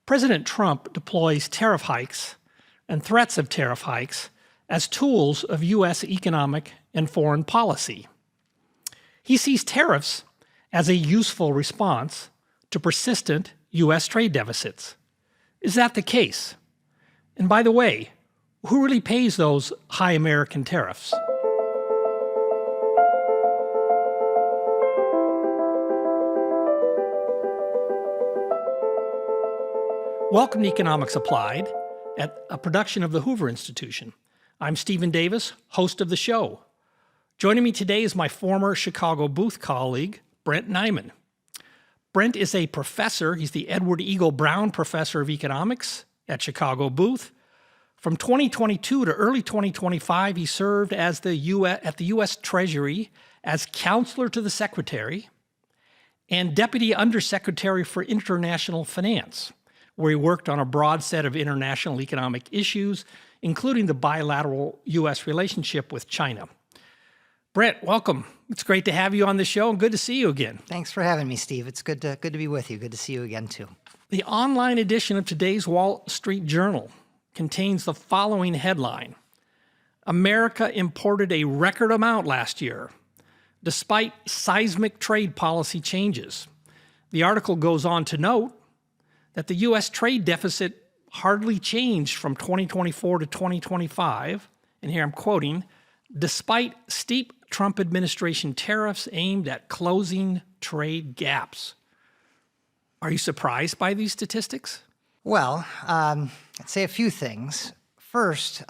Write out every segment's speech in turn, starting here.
President Trump deploys tariff hikes and threats of tariff hikes as tools of U.S. economic and foreign policy. He sees tariffs as a useful response to persistent U.S. trade deficits. Is that the case? And by the way, who really pays those high American tariffs? Welcome to Economics Applied, a production of the Hoover Institution. I'm Stephen Davis, host of the show. Joining me today is my former Chicago Booth colleague, Brent Nyman. Brent is a professor. He's the Edward Eagle Brown Professor of Economics at Chicago Booth. From 2022 to early 2025, he served as at the U.S. Treasury as counselor to the Secretary and Deputy Undersecretary for International Finance, where he worked on a broad set of international economic issues, including the bilateral U.S. relationship with China. Brent, welcome. It's great to have you on the show and good to see you again. Thanks for having me, Steve. It's good to be with you. Good to see you again, too. The online edition of today's Wall Street Journal contains the following headline: America imported a record amount last year, despite seismic trade policy changes. The article goes on to note that the U.S. trade deficit hardly changed from 2024 to 2025, and here I'm quoting, despite steep Trump administration tariffs aimed at closing trade gaps. Are you surprised by these statistics? Well, I'd say a few things. First,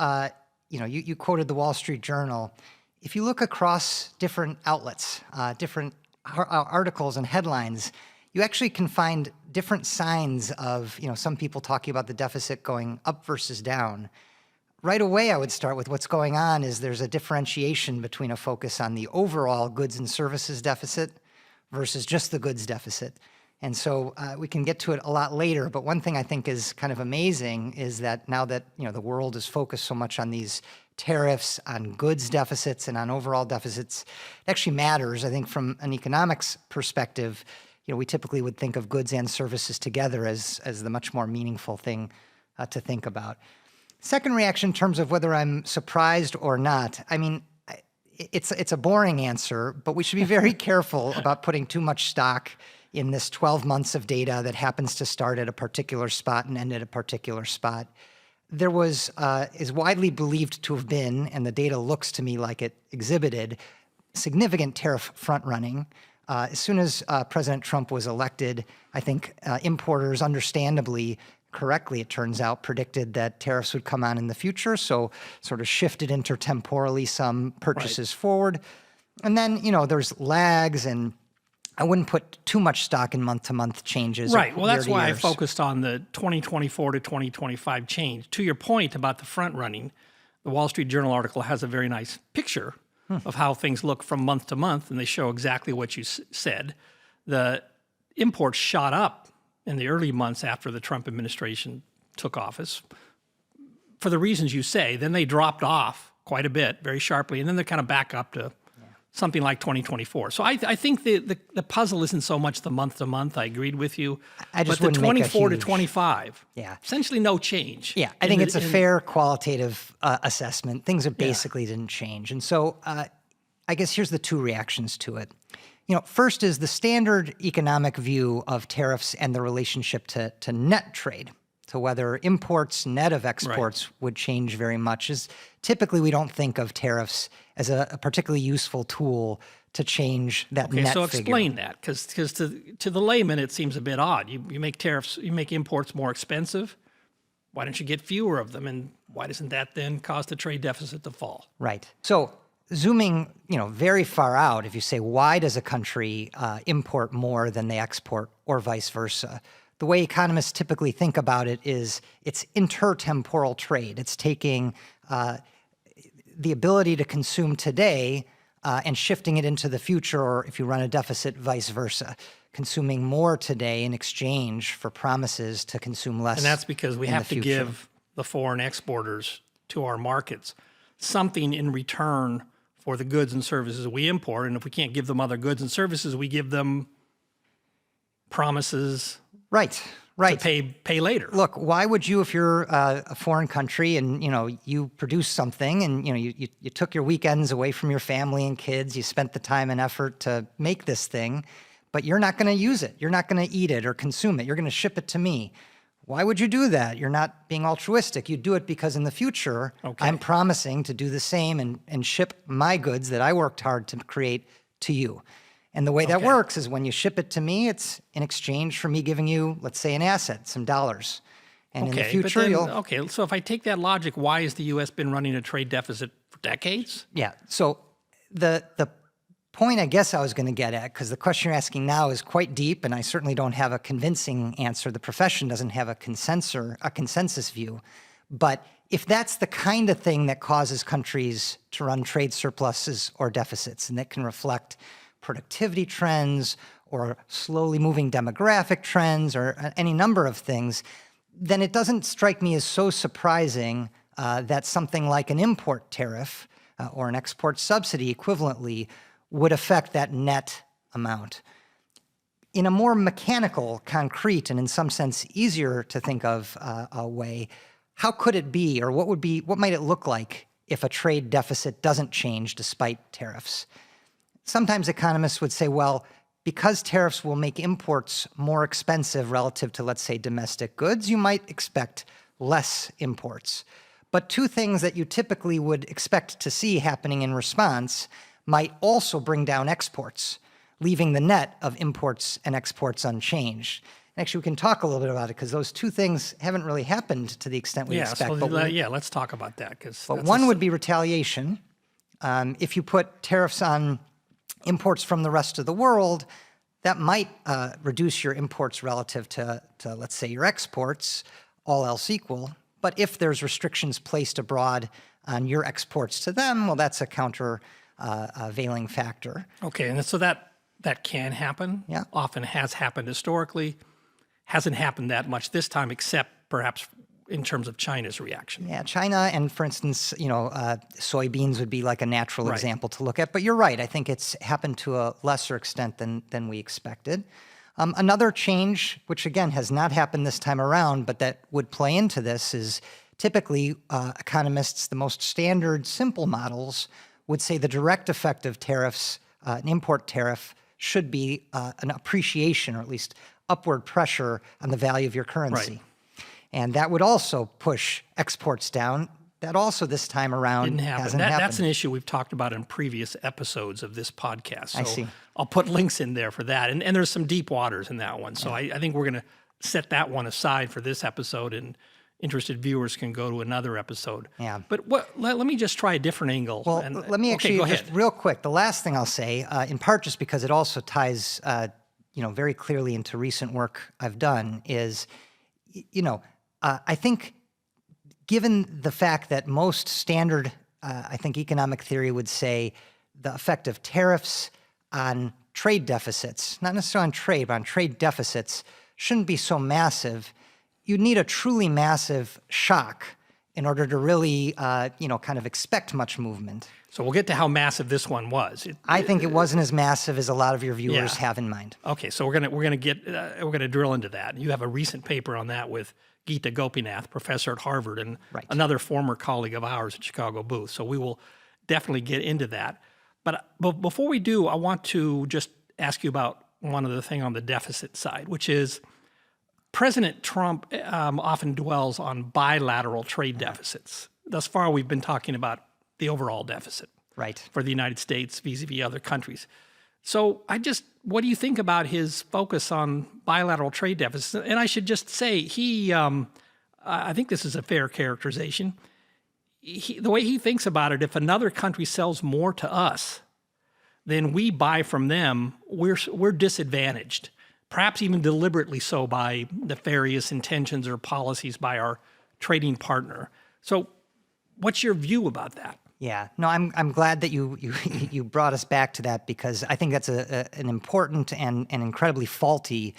you quoted the Wall Street Journal. If you look across different outlets, different articles and headlines, you actually can find different signs of, some people talking about the deficit going up versus down. Right away, I would start with what's going on is there's a differentiation between a focus on the overall goods and services deficit versus just the goods deficit. And so we can get to it a lot later, but one thing I think is kind of amazing is that now that the world is focused so much on these tariffs, on goods deficits, and on overall deficits, it actually matters. I think from an economics perspective, we typically would think of goods and services together as the much more meaningful thing to think about. Second reaction in terms of whether I'm surprised or not, I mean, it's a boring answer, but we should be very careful about putting too much stock in this 12 months of data that happens to start at a particular spot and end at a particular spot. There was, is widely believed to have been, and the data looks to me like it exhibited, significant tariff front-running. As soon as President Trump was elected, I think importers understandably, correctly it turns out, predicted that tariffs would come on in the future, so sort of shifted intertemporally some purchases forward. And then, there's lags, and I wouldn't put too much stock in month-to-month changes. Right. Well, that's why I focused on the 2024 to 2025 change. To your point about the front running, the Wall Street Journal article has a very nice picture of how things look from month to month, and they show exactly what you said. The imports shot up in the early months after the Trump administration took office for the reasons you say. Then they dropped off quite a bit, very sharply, and then they're kind of back up to something like 2024. So I think the puzzle isn't so much the month to month. I agreed with you. But the 24 to 25, essentially no change. Yeah, I think it's a fair qualitative assessment. Things are basically didn't change. And so I guess here's the two reactions to it. First is the standard economic view of tariffs and the relationship to net trade, to whether imports net of exports would change very much. Is typically we don't think of tariffs as a particularly useful tool to change that net figure. So explain that, because to the layman it seems a bit odd. You make tariffs, you make imports more expensive. Why don't you get fewer of them, and why doesn't that then cause the trade deficit to fall? Right. So zooming, very far out, if you say why does a country import more than they export, or vice versa, the way economists typically think about it is it's intertemporal trade. It's taking the ability to consume today and shifting it into the future, or if you run a deficit, vice versa, consuming more today in exchange for promises to consume less. And that's because we have to give the foreign exporters to our markets something in return for the goods and services we import. And if we can't give them other goods and services, we give them promises Right. to pay later. Look, why would you, if you're a foreign country and you produce something and you took your weekends away from your family and kids, you spent the time and effort to make this thing, but you're not going to use it, you're not going to eat it or consume it, you're going to ship it to me. Why would you do that? You're not being altruistic. You do it because in the future, I'm promising to do the same and ship my goods that I worked hard to create to you. And the way that works is when you ship it to me, it's in exchange for me giving you, let's say, an asset, some dollars. And in the future, Okay, so if I take that logic, why has the U.S. been running a trade deficit for decades? Yeah, so the point I guess I was going to get at, because the question you're asking now is quite deep, and I certainly don't have a convincing answer. The profession doesn't have a consensus view. But if that's the kind of thing that causes countries to run trade surpluses or deficits, and that can reflect productivity trends or slowly moving demographic trends or any number of things, then it doesn't strike me as so surprising that something like an import tariff or an export subsidy equivalently would affect that net amount. In a more mechanical, concrete, and in some sense easier to think of a way, how could it be, or what might it look like if a trade deficit doesn't change despite tariffs? Sometimes economists would say, well, because tariffs will make imports more expensive relative to, let's say, domestic goods, you might expect less imports. But two things that you typically would expect to see happening in response might also bring down exports, leaving the net of imports and exports unchanged. And actually, we can talk a little bit about it because those two things haven't really happened to the extent we expect. Let's talk about that. But one would be retaliation. If you put tariffs on imports from the rest of the world, that might reduce your imports relative to, let's say, your exports, all else equal. But if there's restrictions placed abroad on your exports to them, well, that's a countervailing factor. Okay, and so that can happen. Yeah. Often has happened historically. Hasn't happened that much this time, except perhaps in terms of China's reaction. Yeah, China and, for instance, soybeans would be like a natural example to look at. But you're right. I think it's happened to a lesser extent than we expected. Another change, which again has not happened this time around, but that would play into this, is typically economists, the most standard, simple models would say the direct effect of tariffs, an import tariff, should be an appreciation or at least upward pressure on the value of your currency. Right. And that would also push exports down. That also this time around hasn't happened. That's an issue we've talked about in previous episodes of this podcast. So I see. I'll put links in there for that. And there's some deep waters in that one. So I think we're going to set that one aside for this episode, and interested viewers can go to another episode. Yeah. But let me just try a different angle. Well, let me actually just real quick. The last thing I'll say, in part just because it also ties, very clearly into recent work I've done, is, I think given the fact that most standard, economic theory would say the effect of tariffs on trade deficits, not necessarily on trade, but on trade deficits, shouldn't be so massive. You'd need a truly massive shock in order to really, kind of expect much movement. So we'll get to how massive this one was. I think it wasn't as massive as a lot of your viewers have in mind. Okay, so we're gonna drill into that. You have a recent paper on that with Geeta Gopinath, professor at Harvard, and another former colleague of ours at Chicago Booth. So we will definitely get into that. But before we do, I want to just ask you about one other thing on the deficit side, which is President Trump often dwells on bilateral trade deficits. Thus far, we've been talking about the overall deficit for the United States vis-a-vis other countries. So what do you think about his focus on bilateral trade deficits? And I should just say, I think this is a fair characterization. The way he thinks about it, if another country sells more to us than we buy from them, we're disadvantaged, perhaps even deliberately so by nefarious intentions or policies by our trading partner. So what's your view about that? Yeah, no, I'm glad that you brought us back to that, because I think that's an important and incredibly faulty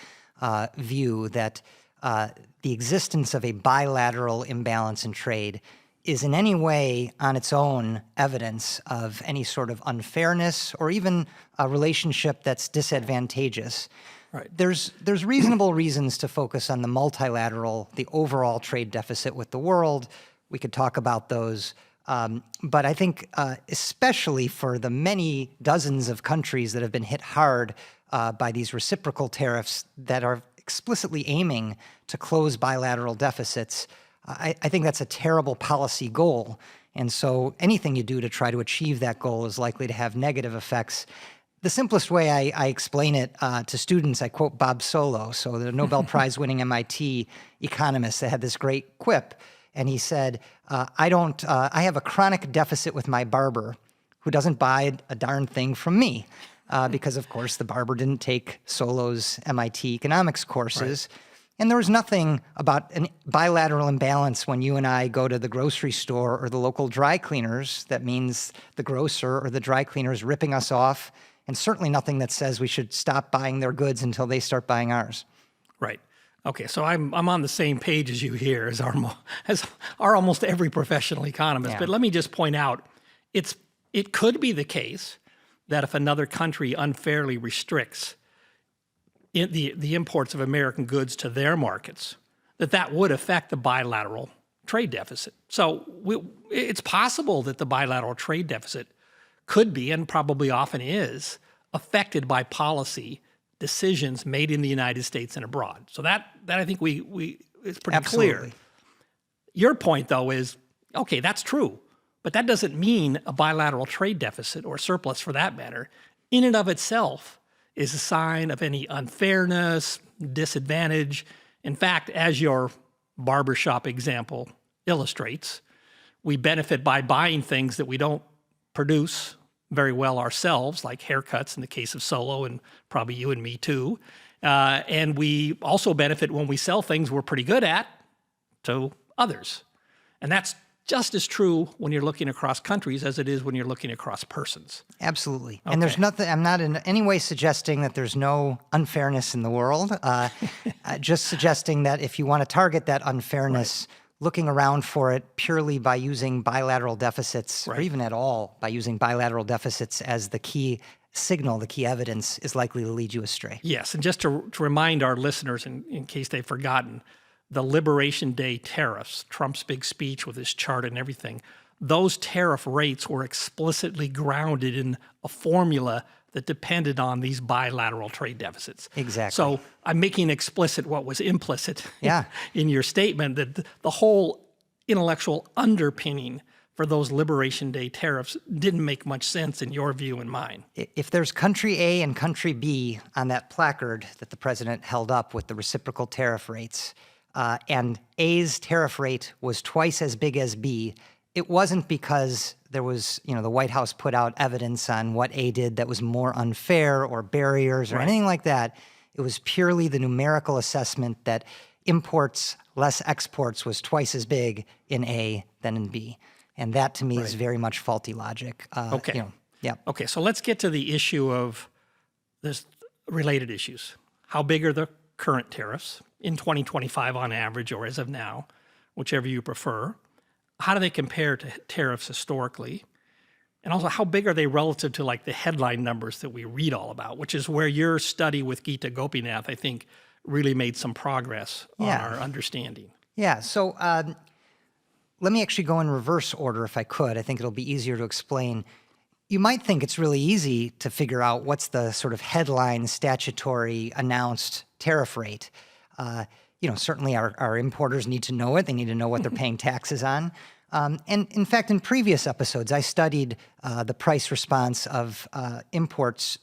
view that the existence of a bilateral imbalance in trade is in any way on its own evidence of any sort of unfairness or even a relationship that's disadvantageous. Right. There's reasonable reasons to focus on the multilateral, the overall trade deficit with the world. We could talk about those. But I think especially for the many dozens of countries that have been hit hard by these reciprocal tariffs that are explicitly aiming to close bilateral deficits, I think that's a terrible policy goal. And so anything you do to try to achieve that goal is likely to have negative effects. The simplest way I explain it to students, I quote Bob Solow, so the Nobel Prize-winning MIT economist that had this great quip. And he said, I have a chronic deficit with my barber who doesn't buy a darn thing from me. Because, of course, the barber didn't take Solow's MIT economics courses. Right. And there was nothing about a bilateral imbalance when you and I go to the grocery store or the local dry cleaners that means the grocer or the dry cleaner is ripping us off, and certainly nothing that says we should stop buying their goods until they start buying ours. Right. Okay, so I'm on the same page as you here, as are almost every professional economist. Yeah. But let me just point out, it could be the case that if another country unfairly restricts the imports of American goods to their markets, that would affect the bilateral trade deficit. So it's possible that the bilateral trade deficit could be, and probably often is, affected by policy decisions made in the United States and abroad. So that I think it's pretty clear. Your point, though, is, okay, that's true, but that doesn't mean a bilateral trade deficit, or surplus for that matter, in and of itself is a sign of any unfairness, disadvantage. In fact, as your barbershop example illustrates, we benefit by buying things that we don't produce very well ourselves, like haircuts in the case of Solo, and probably you and me too. And we also benefit when we sell things we're pretty good at to others. And that's just as true when you're looking across countries as it is when you're looking across persons. Absolutely. Okay. And there's nothing, I'm not in any way suggesting that there's no unfairness in the world. Just suggesting that if you want to target that unfairness, right, looking around for it purely by using bilateral deficits, right, or even at all by using bilateral deficits as the key signal, the key evidence, is likely to lead you astray. Yes, and just to remind our listeners, in case they've forgotten, the Liberation Day tariffs, Trump's big speech with his chart and everything, those tariff rates were explicitly grounded in a formula that depended on these bilateral trade deficits. Exactly. So I'm making explicit what was implicit in your statement, that the whole intellectual underpinning for those Liberation Day tariffs didn't make much sense in your view and mine. If there's country A and country B on that placard that the president held up with the reciprocal tariff rates, and A's tariff rate was twice as big as B, it wasn't because there was, the White House put out evidence on what A did that was more unfair or barriers or anything like that. It was purely the numerical assessment that imports less exports was twice as big in A than in B. And that to me is very much faulty logic. Okay. Okay, so let's get to the issue of this related issues. How big are the current tariffs in 2025 on average, or as of now, whichever you prefer? How do they compare to tariffs historically? And also, how big are they relative to like the headline numbers that we read all about, which is where your study with Geeta Gopinath, I think, really made some progress on our understanding. Yeah, so let me actually go in reverse order if I could. I think it'll be easier to explain. You might think it's really easy to figure out what's the sort of headline statutory announced tariff rate. Certainly our importers need to know it. They need to know what they're paying taxes on. And in fact, in previous episodes, I studied the price response of import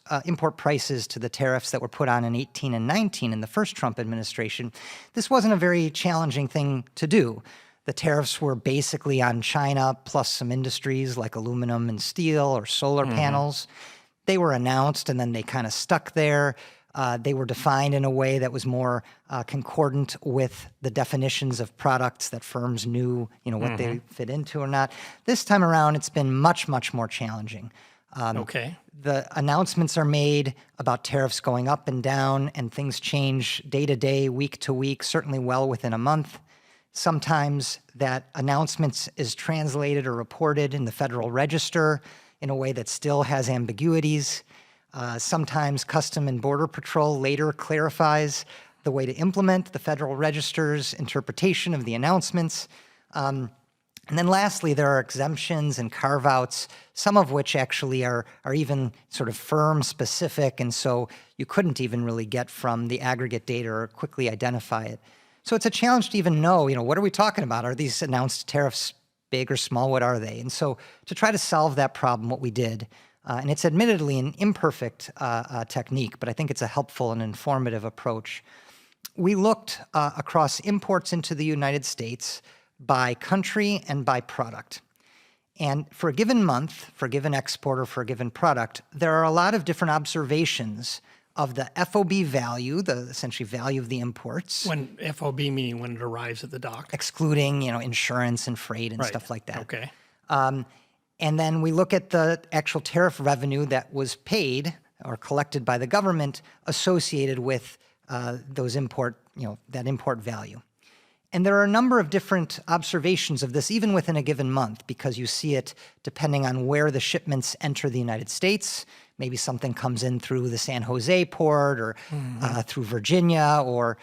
prices to the tariffs that were put on in 18 and 19 in the first Trump administration. This wasn't a very challenging thing to do. The tariffs were basically on China plus some industries like aluminum and steel or solar panels. They were announced and then they kind of stuck there. They were defined in a way that was more concordant with the definitions of products that firms knew, what they fit into or not. This time around, it's been much, much more challenging. The announcements are made about tariffs going up and down, and things change day to day, week to week, certainly well within a month. Sometimes that announcement is translated or reported in the Federal Register in a way that still has ambiguities. Sometimes Custom and Border Patrol later clarifies the way to implement the Federal Register's interpretation of the announcements. And then lastly, there are exemptions and carve-outs, some of which actually are even sort of firm specific, and so you couldn't even really get from the aggregate data or quickly identify it. So it's a challenge to even know, what are we talking about? Are these announced tariffs big or small? What are they? And so to try to solve that problem, what we did, and it's admittedly an imperfect technique, but I think it's a helpful and informative approach. We looked across imports into the United States by country and by product. And for a given month, for a given export or for a given product, there are a lot of different observations of the FOB value, the essentially value of the imports. When FOB meaning when it arrives at the dock? Excluding, insurance and freight and stuff like that. Okay. And then we look at the actual tariff revenue that was paid or collected by the government associated with those that import value. And there are a number of different observations of this, even within a given month, because you see it depending on where the shipments enter the United States. Maybe something comes in through the San Jose port or through Virginia, or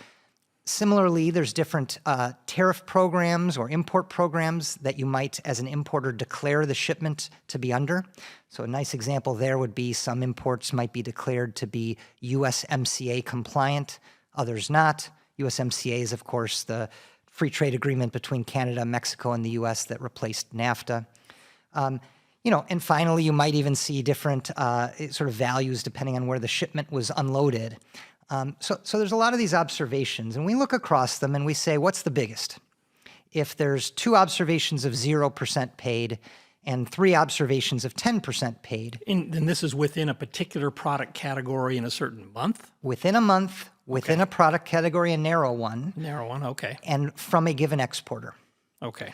similarly, there's different tariff programs or import programs that you might, as an importer, declare the shipment to be under. So a nice example there would be some imports might be declared to be USMCA compliant, others not. USMCA is, of course, the free trade agreement between Canada, Mexico, and the US that replaced NAFTA. And finally, you might even see different sort of values depending on where the shipment was unloaded. So there's a lot of these observations, and we look across them and we say, what's the biggest? If there's 2 observations of 0% paid and 3 observations of 10% paid. And this is within a particular product category in a certain month? Within a month, within a product category, a narrow one. Narrow one, okay. And from a given exporter. Okay.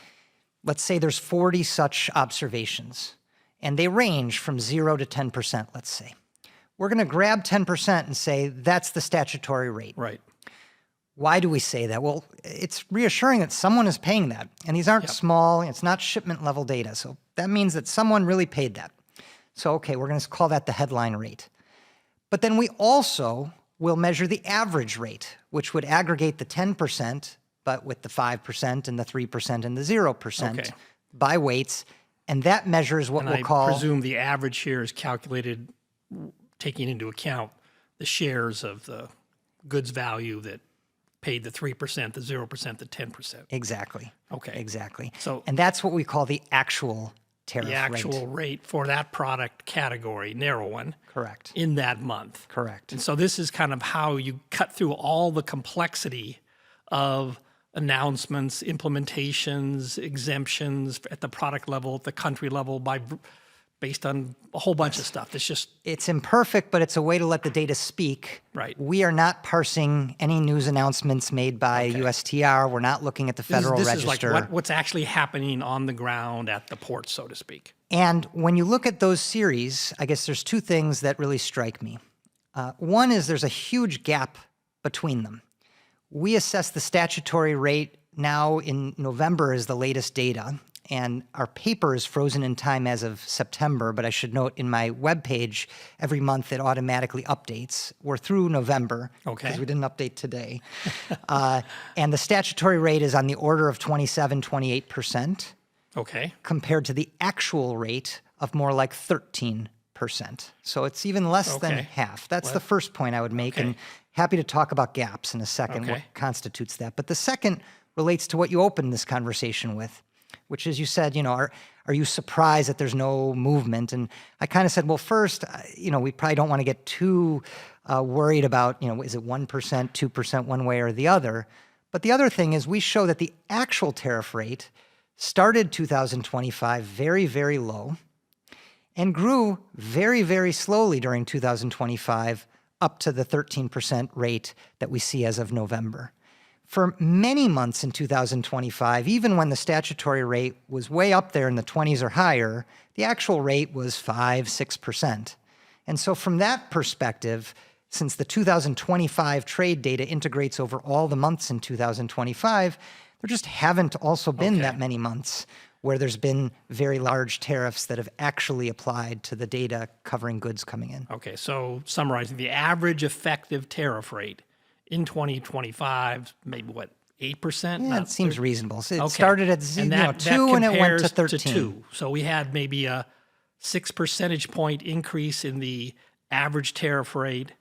Let's say there's 40 such observations, and they range from 0 to 10%, let's say. We're going to grab 10% and say that's the statutory rate. Right. Why do we say that? Well, it's reassuring that someone is paying that. And these aren't small, it's not shipment level data. So that means that someone really paid that. So, okay, we're going to call that the headline rate. But then we also will measure the average rate, which would aggregate the 10%, but with the 5% and the 3% and the 0% by weights. And that measures what we'll call... I presume the average here is calculated taking into account the shares of the goods value that paid the 3%, the 0%, the 10%. Exactly. Okay. Exactly. So, and that's what we call the actual tariff rate. The actual rate for that product category, narrow one. Correct. In that month. Correct. And so this is kind of how you cut through all the complexity of announcements, implementations, exemptions at the product level, at the country level, based on a whole bunch of stuff. It's imperfect, but it's a way to let the data speak. Right. We are not parsing any news announcements made by USTR. We're not looking at the Federal Register. This is like what's actually happening on the ground at the port, so to speak. And when you look at those series, I guess there's 2 things that really strike me. One is there's a huge gap between them. We assess the statutory rate now in November is the latest data. And our paper is frozen in time as of September, but I should note in my webpage, every month it automatically updates. We're through November, because we didn't update today. And the statutory rate is on the order of 27, 28%. Okay. Compared to the actual rate of more like 13%. So it's even less than half. That's the first point I would make, and happy to talk about gaps in a second, what constitutes that. But the second relates to what you opened this conversation with, which is you said, are you surprised that there's no movement? And I kind of said, well, first, we probably don't want to get too worried about, is it 1%, 2% one way or the other? But the other thing is we show that the actual tariff rate started 2025 very, very low and grew very, very slowly during 2025 up to the 13% rate that we see as of November. For many months in 2025, even when the statutory rate was way up there in the 20s or higher, the actual rate was 5, 6%. And so from that perspective, since the 2025 trade data integrates over all the months in 2025, there just haven't also been that many months where there's been very large tariffs that have actually applied to the data covering goods coming in. Okay, so summarizing, the average effective tariff rate in 2025, maybe what, 8%? Yeah, Not it seems 30? reasonable. So it Okay. started at And 2 and it went to compares 13. 2. So we had maybe a 6 percentage point increase in the average tariff rate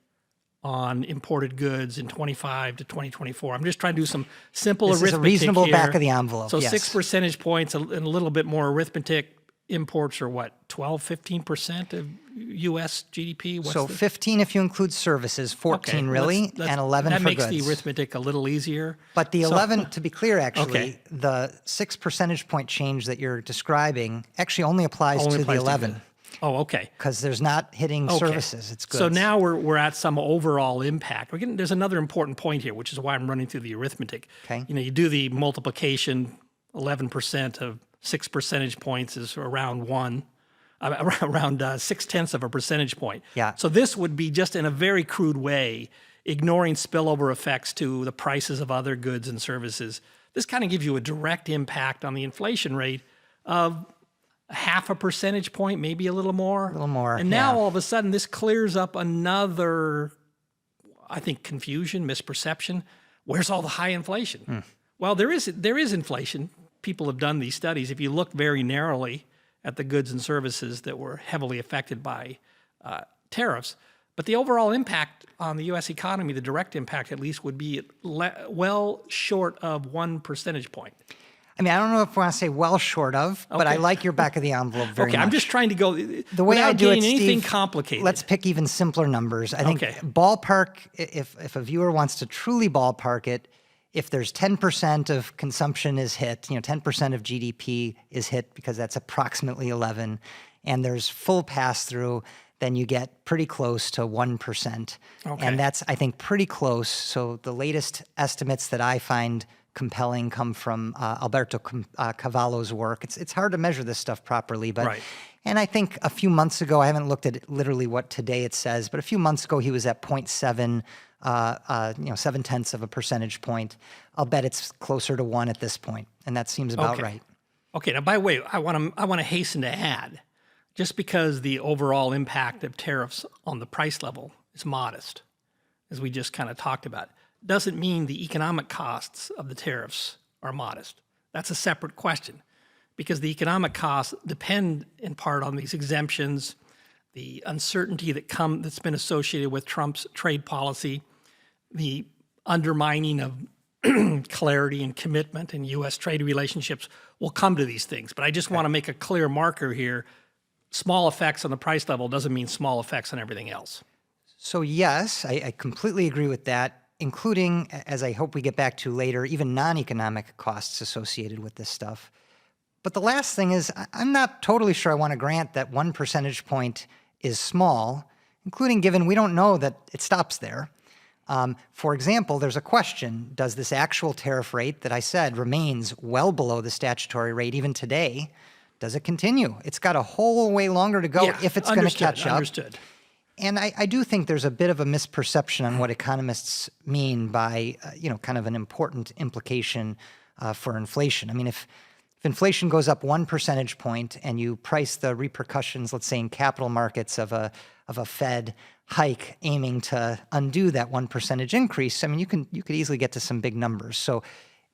on imported goods in 25 to 2024. I'm just trying to do some simple This arithmetic is a reasonable here. back of the envelope, So yes. 6 percentage points and a little bit more arithmetic. Imports are what, 12, 15% of U.S. GDP? What's So the- 15 if you include services, 14 Okay, really, let's- and 11 that for makes goods. the arithmetic a little easier. But the 11, to be clear, actually, Okay. the 6 percentage point change that you're describing actually only applies Only to applies the to 11 goods. Oh, okay. because there's not hitting Okay. services, it's goods. So now we're at some overall impact. There's another important point here, which is why I'm running through the arithmetic. Okay. You do the multiplication, 11% of 6 percentage points is around 6/10 of a percentage point. Yeah. So this would be just in a very crude way, ignoring spillover effects to the prices of other goods and services. This kind of gives you a direct impact on the inflation rate of half a percentage point, maybe a little more. A little more, And now yeah. all of a sudden this clears up another, I think, confusion, misperception. Where's all the high inflation? Well, there is inflation. People have done these studies. If you look very narrowly at the goods and services that were heavily affected by tariffs, but the overall impact on the U.S. economy, the direct impact at least, would be well short of 1 percentage point. I mean, I don't know if I want to say well short of, but I Okay. like your back of the envelope very much. I'm just trying to go The way I without do it, getting anything Steve, complicated. let's pick even simpler numbers. I think Okay. ballpark, if a viewer wants to truly ballpark it, if there's 10% of consumption is hit, 10% of GDP is hit because that's approximately 11, and there's full pass-through, then you get pretty close to 1%. Okay. And that's, I think, pretty close. So the latest estimates that I find compelling come from Alberto Cavallo's work. It's hard to measure this stuff properly, but Right. and I think a few months ago, I haven't looked at literally what today it says, but a few months ago he was at 0.7, 0.7 of a percentage point. I'll bet it's closer to 1 at this point, and that seems about Okay. right. Okay, now by the way, I want to hasten to add, just because the overall impact of tariffs on the price level is modest, as we just kind of talked about, doesn't mean the economic costs of the tariffs are modest. That's a separate question, because the economic costs depend in part on these exemptions, the uncertainty that's been associated with Trump's trade policy, the undermining of clarity and commitment in U.S. trade relationships. Will come to these things, but I just want to make a clear marker here. Small effects on the price level doesn't mean small effects on everything else. So yes, I completely agree with that, including, as I hope we get back to later, even non-economic costs associated with this stuff. But the last thing is, I'm not totally sure I want to grant that 1 percentage point is small, including given we don't know that it stops there. For example, there's a question, does this actual tariff rate that I said remains well below the statutory rate even today, does it continue? It's got a whole way longer to go Yeah, if it's going to understood, catch up. Understood. And I do think there's a bit of a misperception on what economists mean by, kind of an important implication for inflation. I mean, if inflation goes up 1 percentage point and you price the repercussions, let's say in capital markets of a Fed hike aiming to undo that 1 percentage increase, I mean, you could easily get to some big numbers. So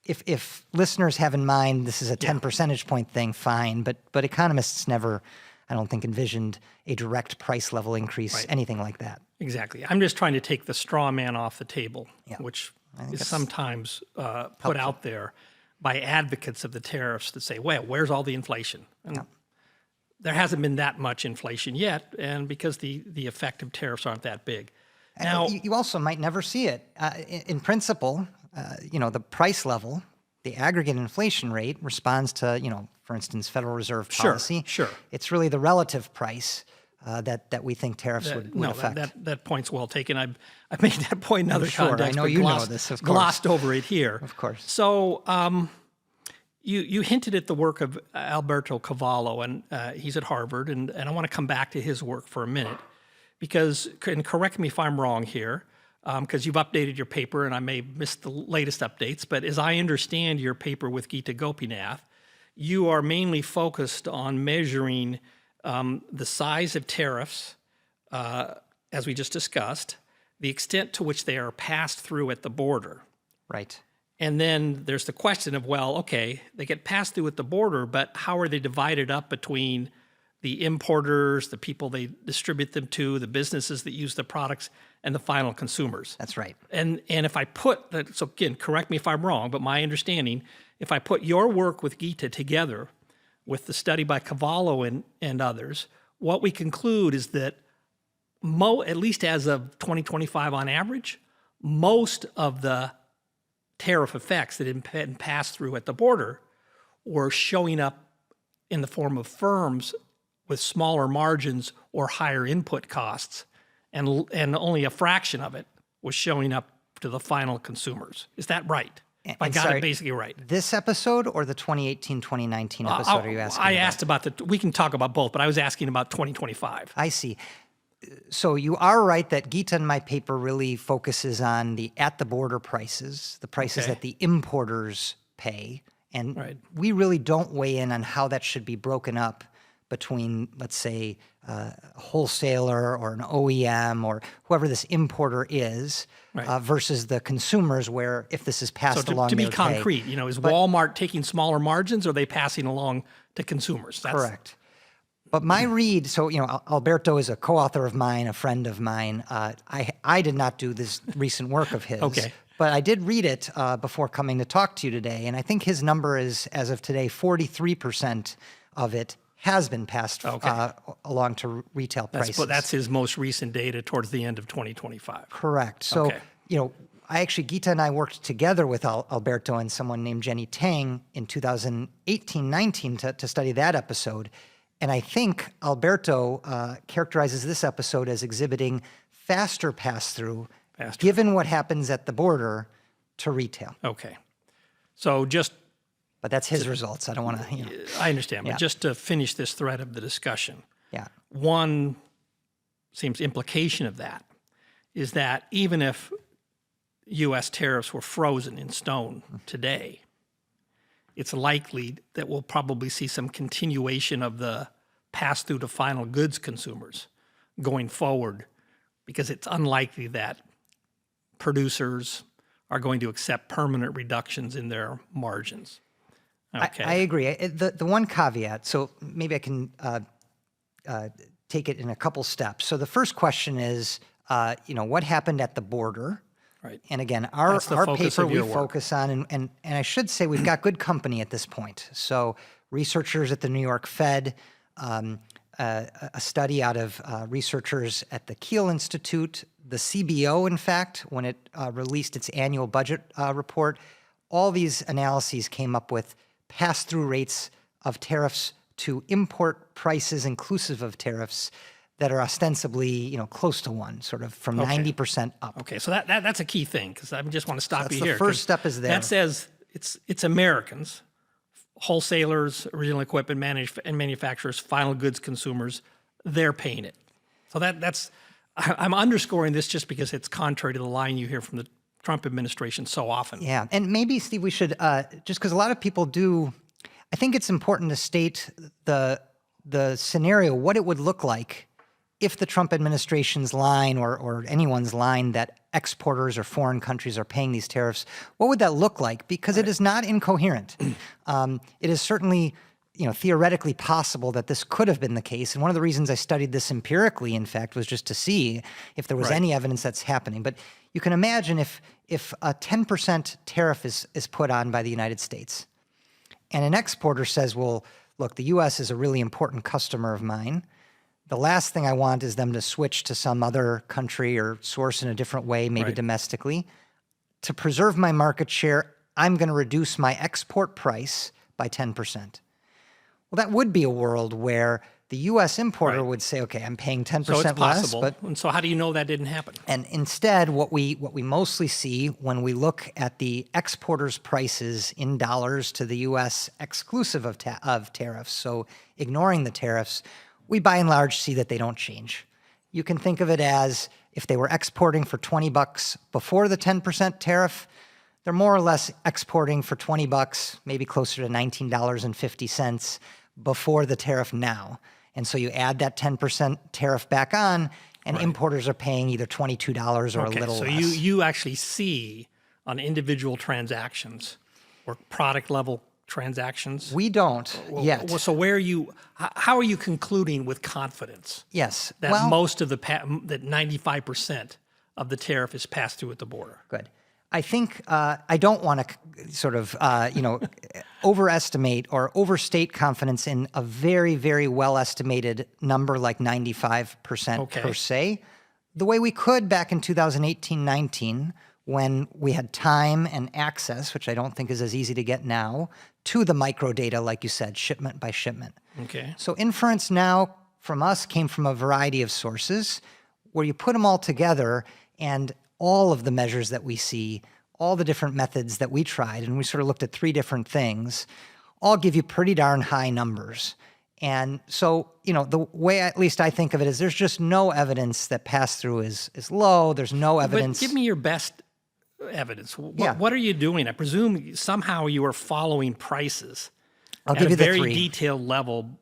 if listeners have in mind this is a 10 percentage point thing, fine. But economists never, I don't think, envisioned a direct price level increase, anything like that. Exactly. I'm just trying to take the straw man off the table, which is that's sometimes put out there by advocates of the tariffs that say, well, where's all the inflation? And there hasn't been that much inflation yet, and because the effective tariffs aren't that big. Now, You also might never see it. In principle, the price level, the aggregate inflation rate responds to, for instance, Federal Reserve policy. Sure. It's really the relative price that we think tariffs would affect. that point's well taken. I've made that point in other sure. I contexts. know but you know this, of course. Glossed over it here. Of course. So you hinted at the work of Alberto Cavallo, and he's at Harvard, and I want to come back to his work for a minute, because, and correct me if I'm wrong here, because you've updated your paper, and I may have missed the latest updates, but as I understand your paper with Geeta Gopinath, you are mainly focused on measuring the size of tariffs, as we just discussed, the extent to which they are passed through at the border. Right. And then there's the question of, well, okay, they get passed through at the border, but how are they divided up between the importers, the people they distribute them to, the businesses that use the products, and the final consumers? That's right. And if I put that, so again, correct me if I'm wrong, but my understanding, if I put your work with Gita together with the study by Cavallo and others, what we conclude is that at least as of 2025 on average, most of the tariff effects that had been passed through at the border were showing up in the form of firms with smaller margins or higher input costs, and only a fraction of it was showing up to the final consumers. Is that right? If I got it basically right. This episode or the 2018-2019 episode are you asking I asked about we can talk about both, but I was asking about 2025. I see. So you are right that Gita in my paper really focuses on the at-the-border prices, the prices that the importers pay. And we really don't weigh in on how that should be broken up between, let's say, a wholesaler or an OEM or whoever this importer is versus the consumers, where if this is passed along, to be concrete, is Walmart taking smaller margins, or are they passing along to consumers? That's correct. But my read, so, Alberto is a co-author of mine, a friend of mine. I did not do this recent work of his. But I did read it before coming to talk to you today. And I think his number is, as of today, 43% of it has been passed along to retail prices. But that's his most recent data towards the end of 2025. Correct. So, Gita and I worked together with Alberto and someone named Jenny Tang in 2018-19 to study that episode. And I think Alberto characterizes this episode as exhibiting faster pass-through, given what happens at the border, to retail. Okay. So but that's his results. I don't want to, I understand. But just to finish this thread of the discussion, Yeah. one seems implication of that is that even if U.S. tariffs were frozen in stone today, it's likely that we'll probably see some continuation of the pass-through to final goods consumers going forward, because it's unlikely that producers are going to accept permanent reductions in their margins. Okay. I agree. The one caveat, so maybe I can take it in a couple steps. So the first question is, what happened at the border? Right. And again, our paper we work. focus on, and I should say we've got good company at this point. So researchers at the New York Fed, a study out of researchers at the Hoover Institution, the CBO, in fact, when it released its annual budget report, all these analyses came up with pass-through rates of tariffs to import prices inclusive of tariffs that are ostensibly, close to one, sort of from 90% up. Okay, so that's a key thing, because I just want to stop you here. The first step is there. That says it's Americans, wholesalers, original equipment manufacturers, final goods consumers, they're paying it. So I'm underscoring this just because it's contrary to the line you hear from the Trump administration so often. Yeah, and maybe, Steve, we should, just because a lot of people do, I think it's important to state the scenario, what it would look like if the Trump administration's line or anyone's line that exporters or foreign countries are paying these tariffs, what would that look like? Because it is not incoherent. It is certainly, theoretically possible that this could have been the case. And one of the reasons I studied this empirically, in fact, was just to see if there was any evidence that's happening. But you can imagine if a 10% tariff is put on by the United States, and an exporter says, well, look, the U.S. is a really important customer of mine. The last thing I want is them to switch to some other country or source in a different way, maybe domestically. To preserve my market share, I'm going to reduce my export price by 10%. Well, that would be a world where the U.S. importer would say, okay, I'm paying 10% so it's less. Possible. And so how do you know that didn't happen? And instead, what we mostly see when we look at the exporters' prices in dollars to the U.S. exclusive of tariffs, so ignoring the tariffs, we by and large see that they don't change. You can think of it as if they were exporting for $20 before the 10% tariff, they're more or less exporting for 20 bucks, maybe closer to $19.50 before the tariff now. And so you add that 10% tariff back on, and importers are paying either $22 or a little so less. you actually see on individual transactions or product level transactions? We don't yet. So how are you concluding with confidence Yes. that most of that 95% of the tariff is passed through at the border? Good. I think I don't want to sort of, overestimate or overstate confidence in a very, very well-estimated number like 95% per se. The way we could back in 2018-19, when we had time and access, which I don't think is as easy to get now, to the micro data, like you said, shipment by shipment. Okay. So inference now from us came from a variety of sources where you put them all together, and all of the measures that we see, all the different methods that we tried, and we sort of looked at 3 different things, all give you pretty darn high numbers. And so, the way at least I think of it is there's just no evidence that pass-through is low. There's no evidence. But give me your best evidence. What are you doing? I presume somehow you are following prices I'll give you the 3. At a very detailed level,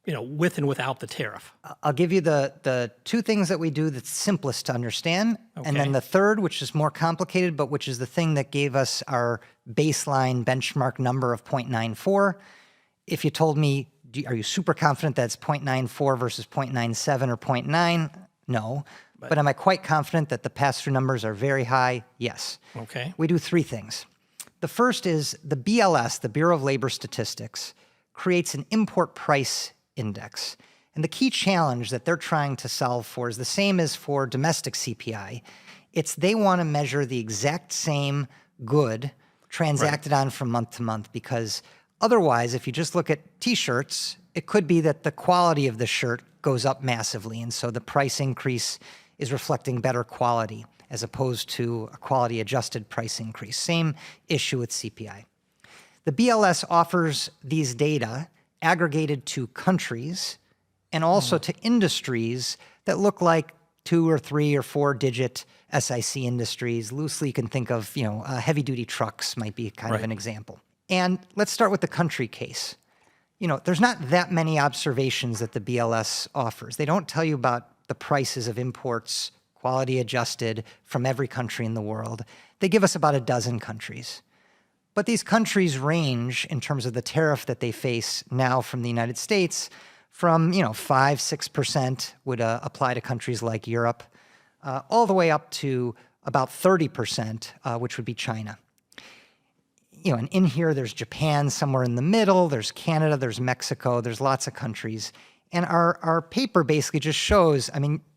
with and without the tariff. I'll give you the 2 things that we do that's simplest to understand. And then the third, which is more complicated, but which is the thing that gave us our baseline benchmark number of 0.94. If you told me, are you super confident that's 0.94 versus 0.97 or 0.9? No. But am I quite confident that the pass-through numbers are very high? Yes. Okay. We do 3 things. The first is the BLS, the Bureau of Labor Statistics, creates an import price index. And the key challenge that they're trying to solve for is the same as for domestic CPI. It's they want to measure the exact same good transacted on from month to month, because otherwise, if you just look at T-shirts, it could be that the quality of the shirt goes up massively. And so the price increase is reflecting better quality as opposed to a quality adjusted price increase. Same issue with CPI. The BLS offers these data aggregated to countries and also to industries that look like 2 or 3 or 4 digit SIC industries. Loosely, you can think of, heavy duty trucks might be kind of an example. And let's start with the country case. There's not that many observations that the BLS offers. They don't tell you about the prices of imports, quality adjusted from every country in the world. They give us about a dozen countries. But these countries range in terms of the tariff that they face now from the United States from, 5-6% would apply to countries like Europe, all the way up to about 30%, which would be China. And in here, there's Japan somewhere in the middle, there's Canada, there's Mexico, there's lots of countries. And our paper basically just shows,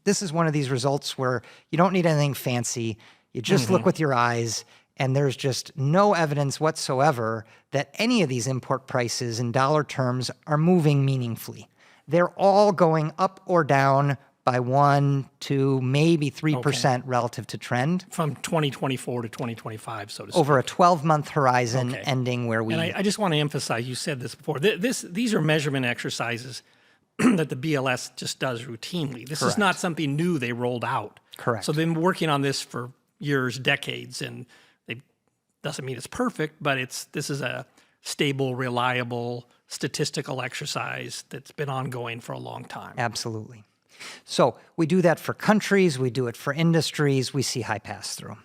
this is one of these results where you don't need anything fancy. You just look with your eyes, and there's just no evidence whatsoever that any of these import prices in dollar terms are moving meaningfully. They're all going up or down by 1, 2, maybe 3% relative to trend. From 2024 to 2025, so to speak. Over a 12-month horizon ending where we... And I just want to emphasize, you said this before, these are measurement exercises that the BLS just does routinely. This is not something new they rolled out. Correct. So they've been working on this for years, decades, and they doesn't mean it's perfect, but this is a stable, reliable, statistical exercise that's been ongoing for a long time. Absolutely. So we do that for countries, we do it for industries, we see high pass-through.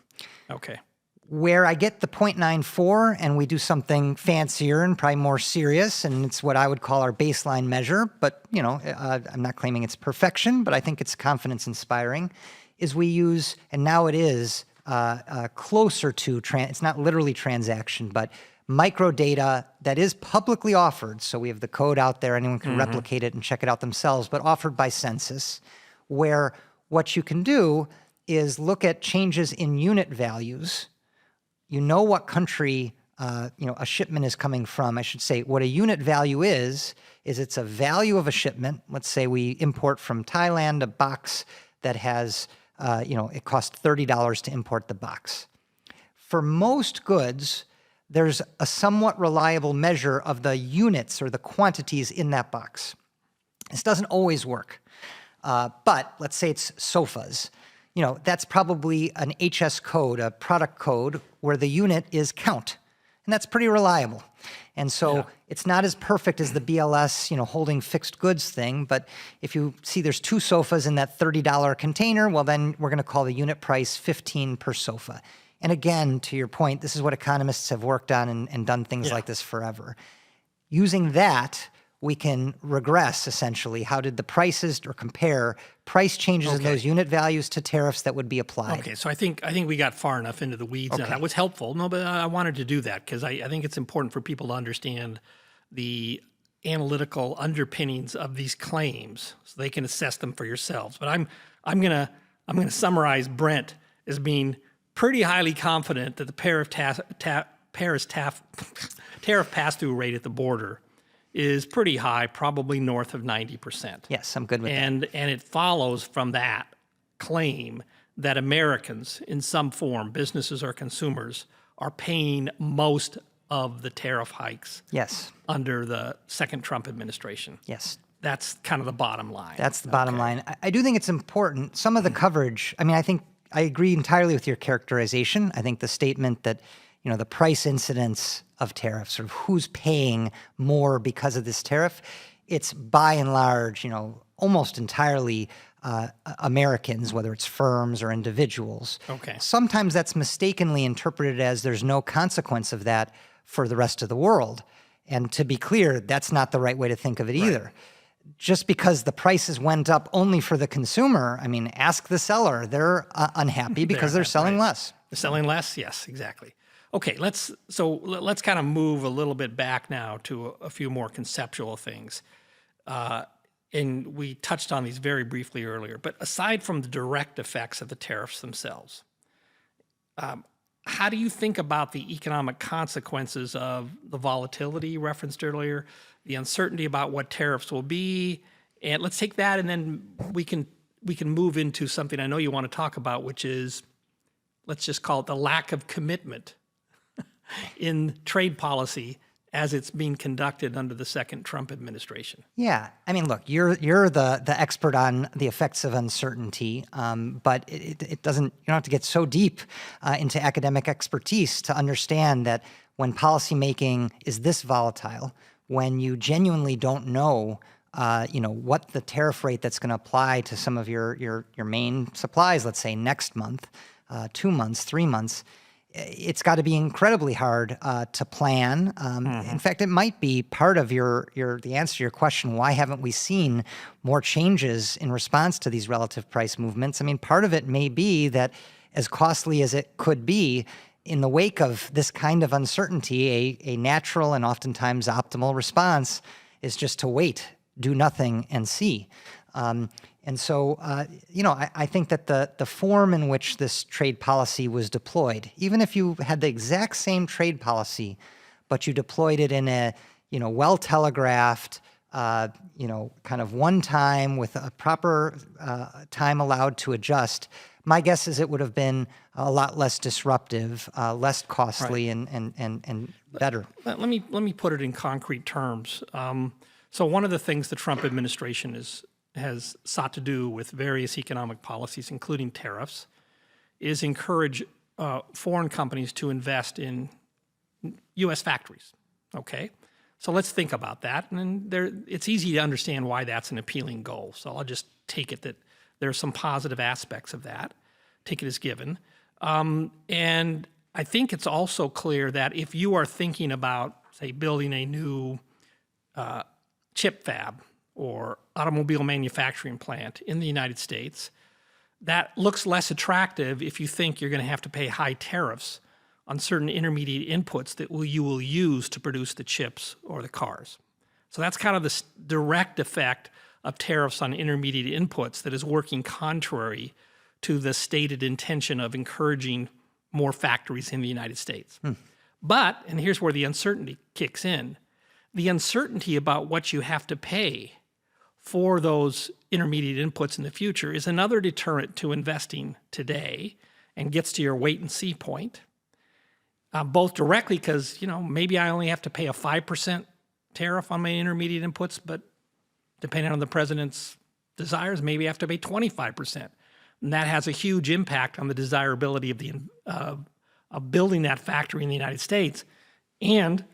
Okay. Where I get the 0.94 and we do something fancier and probably more serious, and it's what I would call our baseline measure, but I'm not claiming it's perfection, but I think it's confidence inspiring, is we use, and now it is closer to, it's not literally transaction, but micro data that is publicly offered. So we have the code out there, anyone can replicate it and check it out themselves, but offered by census, where what you can do is look at changes in unit values. You know what country a shipment is coming from. I should say what a unit value is it's a value of a shipment. Let's say we import from Thailand a box that has, it costs $30 to import the box. For most goods, there's a somewhat reliable measure of the units or the quantities in that box. This doesn't always work. But let's say it's sofas. that's probably an HS code, a product code, where the unit is count. And that's pretty reliable. And so it's not as perfect as the BLS, holding fixed goods thing. But if you see there's 2 sofas in that $30 container, well, then we're going to call the unit price 15 per sofa. And again, to your point, this is what economists have worked on and done things like this forever. Using that, we can regress, essentially. How did the prices, or compare price changes in those unit values to tariffs that would be applied? Okay, so I think we got far enough into the weeds. That was helpful. No, but I wanted to do that because I think it's important for people to understand the analytical underpinnings of these claims so they can assess them for yourselves. But I'm gonna summarize Brent as being pretty highly confident that the tariff pass-through rate at the border is pretty high, probably north of 90%. Yes, I'm good with that. And it follows from that claim that Americans, in some form, businesses or consumers, are paying most of the tariff hikes under the second Trump administration. Yes. That's kind of the bottom line. That's the bottom line. I do think it's important. Some of the coverage, I think I agree entirely with your characterization. I think the statement that the price incidence of tariffs, or who's paying more because of this tariff, it's by and large, almost entirely Americans, whether it's firms or individuals. Okay. Sometimes that's mistakenly interpreted as there's no consequence of that for the rest of the world. And to be clear, that's not the right way to think of it either. Just because the prices went up only for the consumer, ask the seller. They're unhappy because they're selling less. They're selling less? Yes, exactly. Okay, let's kind of move a little bit back now to a few more conceptual things. And we touched on these very briefly earlier, but aside from the direct effects of the tariffs themselves, how do you think about the economic consequences of the volatility referenced earlier, the uncertainty about what tariffs will be? And let's take that, and then we can move into something I know you want to talk about, which is, let's just call it the lack of commitment in trade policy as it's being conducted under the second Trump administration. Yeah, look, you're the expert on the effects of uncertainty, but it doesn't. You don't have to get so deep into academic expertise to understand that when policymaking is this volatile, when you genuinely don't know, what the tariff rate that's going to apply to some of your main supplies, let's say next month, 2 months, 3 months. It's got to be incredibly hard to plan. In fact, it might be part of the answer to your question, why haven't we seen more changes in response to these relative price movements? Part of it may be that as costly as it could be, in the wake of this kind of uncertainty, a natural and oftentimes optimal response is just to wait, do nothing, and see. And so, I think that the form in which this trade policy was deployed, even if you had the exact same trade policy, but you deployed it in a, well-telegraphed, kind of one time with a proper time allowed to adjust, my guess is it would have been a lot less disruptive, less costly, and better. Let me put it in concrete terms. So one of the things the Trump administration has sought to do with various economic policies, including tariffs, is encourage foreign companies to invest in U.S. factories. Okay, so let's think about that, and it's easy to understand why that's an appealing goal. So I'll just take it that there are some positive aspects of that. Take it as given, and I think it's also clear that if you are thinking about, say, building a new chip fab or automobile manufacturing plant in the United States, that looks less attractive if you think you're going to have to pay high tariffs on certain intermediate inputs that you will use to produce the chips or the cars. So that's kind of the direct effect of tariffs on intermediate inputs that is working contrary to the stated intention of encouraging more factories in the United States. But, and here's where the uncertainty kicks in, the uncertainty about what you have to pay for those intermediate inputs in the future is another deterrent to investing today and gets to your wait and see point, both directly because, maybe I only have to pay a 5% tariff on my intermediate inputs, but depending on the president's desires, maybe I have to pay 25%. And that has a huge impact on the desirability of building that factory in the United States. And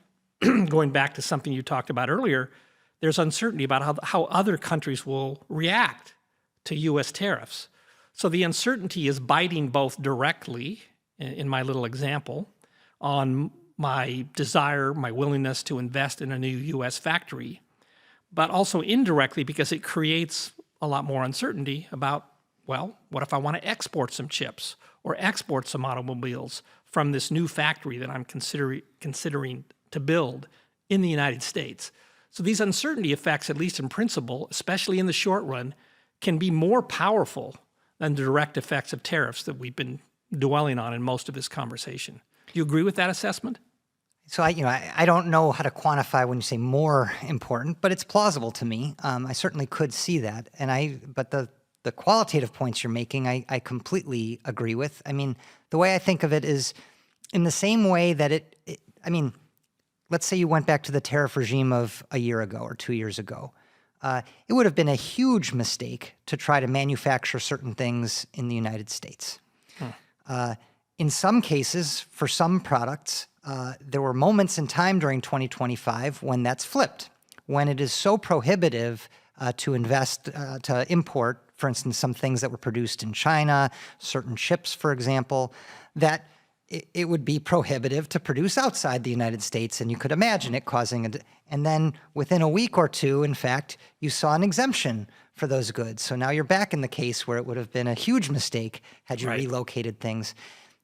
going back to something you talked about earlier, there's uncertainty about how other countries will react to U.S. tariffs. So the uncertainty is biting both directly, in my little example, on my desire, my willingness to invest in a new U.S. factory, but also indirectly because it creates a lot more uncertainty about, well, what if I want to export some chips or export some automobiles from this new factory that I'm considering to build in the United States? So these uncertainty effects, at least in principle, especially in the short run, can be more powerful than the direct effects of tariffs that we've been dwelling on in most of this conversation. Do you agree with that assessment? So I don't know how to quantify when you say more important, but it's plausible to me. I certainly could see that, but the qualitative points you're making, I completely agree with. I mean, the way I think of it is in the same way that let's say you went back to the tariff regime of a year ago or 2 years ago. It would have been a huge mistake to try to manufacture certain things in the United States. In some cases, for some products, there were moments in time during 2025 when that's flipped, when it is so prohibitive to import, for instance, some things that were produced in China, certain chips, for example, that it would be prohibitive to produce outside the United States, and you could imagine it causing and then within a week or two, in fact, you saw an exemption for those goods. So now you're back in the case where it would have been a huge mistake had you relocated things.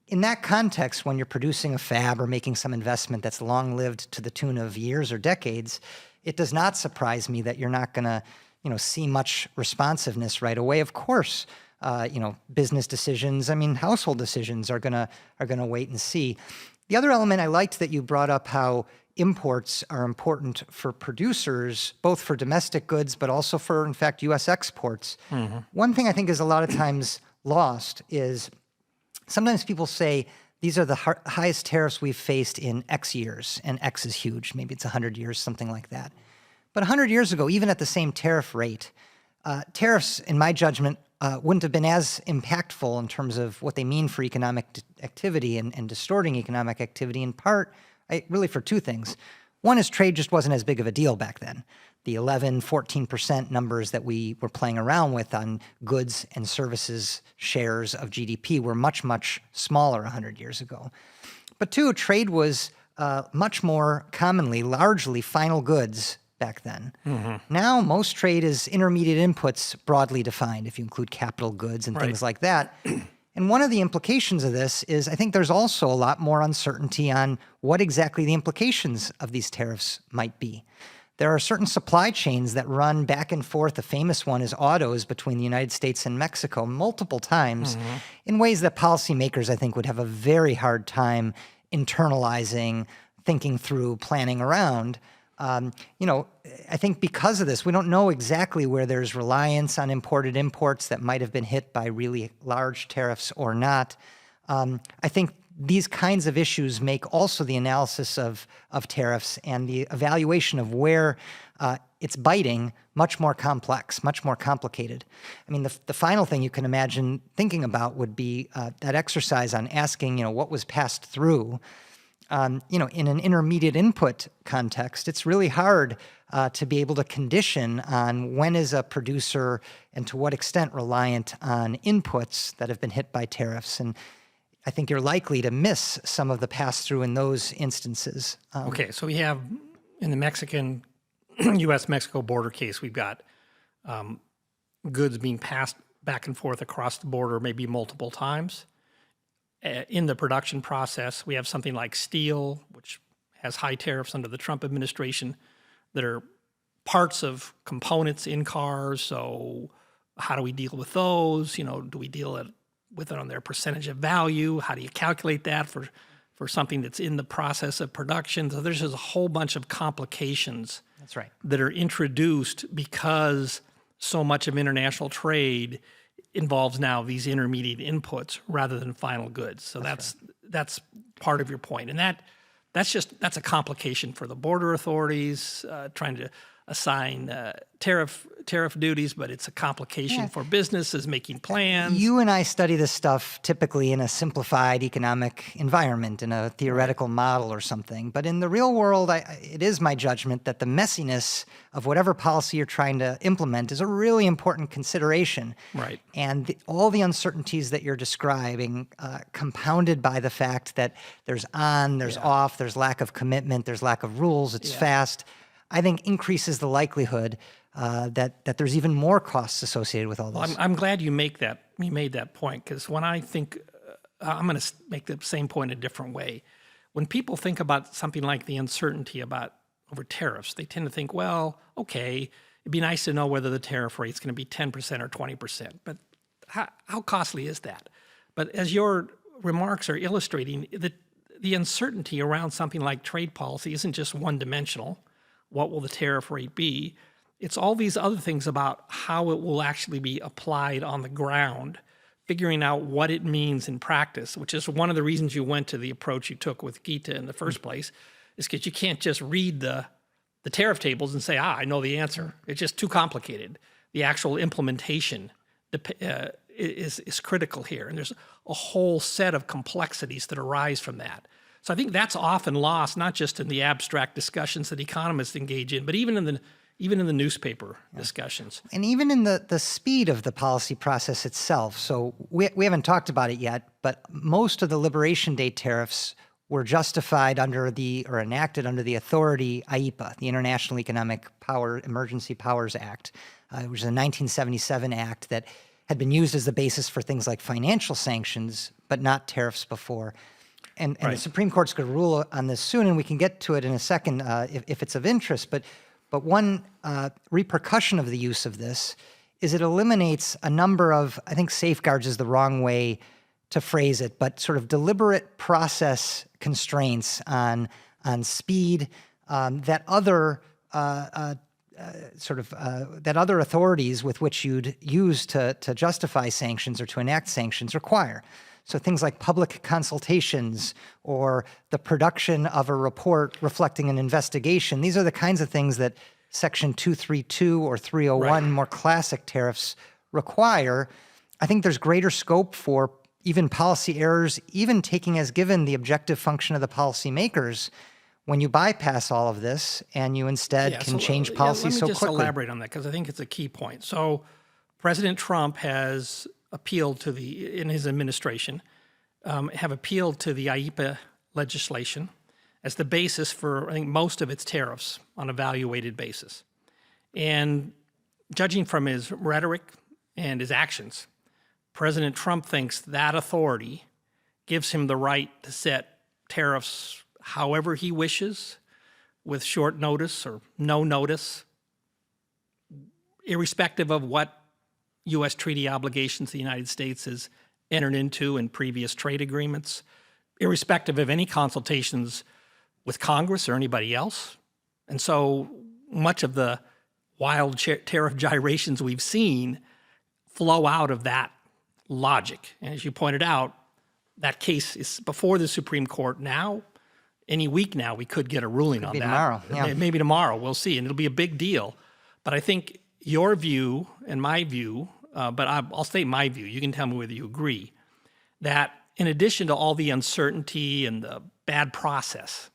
In that context, when you're producing a fab or making some investment that's long-lived to the tune of years or decades, it does not surprise me that you're not going to, see much responsiveness right away. Of course, business decisions, household decisions are gonna wait and see. The other element I liked that you brought up, how imports are important for producers, both for domestic goods, but also for, in fact, U.S. exports. Mm-hmm. One thing I think is a lot of times lost is sometimes people say, these are the highest tariffs we've faced in X years, and X is huge. Maybe it's 100 years, something like that. But 100 years ago, even at the same tariff rate, tariffs, in my judgment, wouldn't have been as impactful in terms of what they mean for economic activity and distorting economic activity, in part, really for two things. One is trade just wasn't as big of a deal back then. The 11, 14% numbers that we were playing around with on goods and services shares of GDP were much, much smaller 100 years ago. But two, trade was much more commonly, largely final goods back then. Mm-hmm. Now, most trade is intermediate inputs broadly defined, if you include capital goods and things like that. And one of the implications of this is I think there's also a lot more uncertainty on what exactly the implications of these tariffs might be. There are certain supply chains that run back and forth. The famous one is autos between the United States and Mexico multiple times in ways that policymakers, I think, would have a very hard time internalizing, thinking through, planning around. I think because of this, we don't know exactly where there's reliance on imported imports that might have been hit by really large tariffs or not. I think these kinds of issues make also the analysis of tariffs and the evaluation of where it's biting much more complex, much more complicated. The final thing you can imagine thinking about would be that exercise on asking, what was passed through. In an intermediate input context, it's really hard to be able to condition on when is a producer and to what extent reliant on inputs that have been hit by tariffs. And I think you're likely to miss some of the pass-through in those instances. Okay, so we have in the Mexican, U.S.-Mexico border case, we've got goods being passed back and forth across the border maybe multiple times. In the production process, we have something like steel, which has high tariffs under the Trump administration, that are parts of components in cars. So how do we deal with those? Do we deal with it on their percentage of value? How do you calculate that for something that's in the process of production? So there's just a whole bunch of complications that are introduced because so much of international trade involves now these intermediate inputs rather than final goods. So that's part of your point. And that's a complication for the border authorities trying to assign tariff duties, but it's a complication for businesses making plans. You and I study this stuff typically in a simplified economic environment, in a theoretical model or something. But in the real world, it is my judgment that the messiness of whatever policy you're trying to implement is a really important consideration. Right. And all the uncertainties that you're describing, compounded by the fact that there's on, there's off, there's lack of commitment, there's lack of rules, it's fast, I think increases the likelihood that there's even more costs associated with all this. Well, I'm glad you made that point, because when I think, I'm going to make the same point a different way. When people think about something like the uncertainty over tariffs, they tend to think, well, okay, it'd be nice to know whether the tariff rate's going to be 10% or 20%, but how costly is that? But as your remarks are illustrating, the uncertainty around something like trade policy isn't just one-dimensional. What will the tariff rate be? It's all these other things about how it will actually be applied on the ground, figuring out what it means in practice, which is one of the reasons you went to the approach you took with Gita in the first place, is because you can't just read the tariff tables and say, I know the answer. It's just too complicated. The actual implementation is critical here, and there's a whole set of complexities that arise from that. So I think that's often lost, not just in the abstract discussions that economists engage in, but even in the newspaper discussions. And even in the speed of the policy process itself. So we haven't talked about it yet, but most of the Liberation Day tariffs were justified or enacted under the authority IEPA, the International Economic Emergency Powers Act, which is a 1977 act that had been used as the basis for things like financial sanctions, but not tariffs before. And the Supreme Court's going to rule on this soon, and we can get to it in a second if it's of interest. But one repercussion of the use of this is it eliminates a number of, I think safeguards is the wrong way to phrase it, but sort of deliberate process constraints on speed that other authorities with which you'd use to justify sanctions or to enact sanctions require. So things like public consultations or the production of a report reflecting an investigation, these are the kinds of things that Section 232 or 301, more classic tariffs, require. I think there's greater scope for even policy errors, even taking as given the objective function of the policymakers when you bypass all of this and you instead can change policy so quickly. Let me just elaborate on that, because I think it's a key point. So President Trump has appealed in his administration, have appealed to the IEPA legislation as the basis for, I think, most of its tariffs on a evaluated basis. And judging from his rhetoric and his actions, President Trump thinks that authority gives him the right to set tariffs however he wishes, with short notice or no notice, irrespective of what U.S. treaty obligations the United States has entered into in previous trade agreements, irrespective of any consultations with Congress or anybody else. And so much of the wild tariff gyrations we've seen flow out of that logic. And as you pointed out, that case is before the Supreme Court now. Any week now, we could get a ruling on that. Tomorrow, yeah. Maybe tomorrow, we'll see, and it'll be a big deal. But I think your view and my view, but I'll state my view, you can tell me whether you agree, that in addition to all the uncertainty and the bad process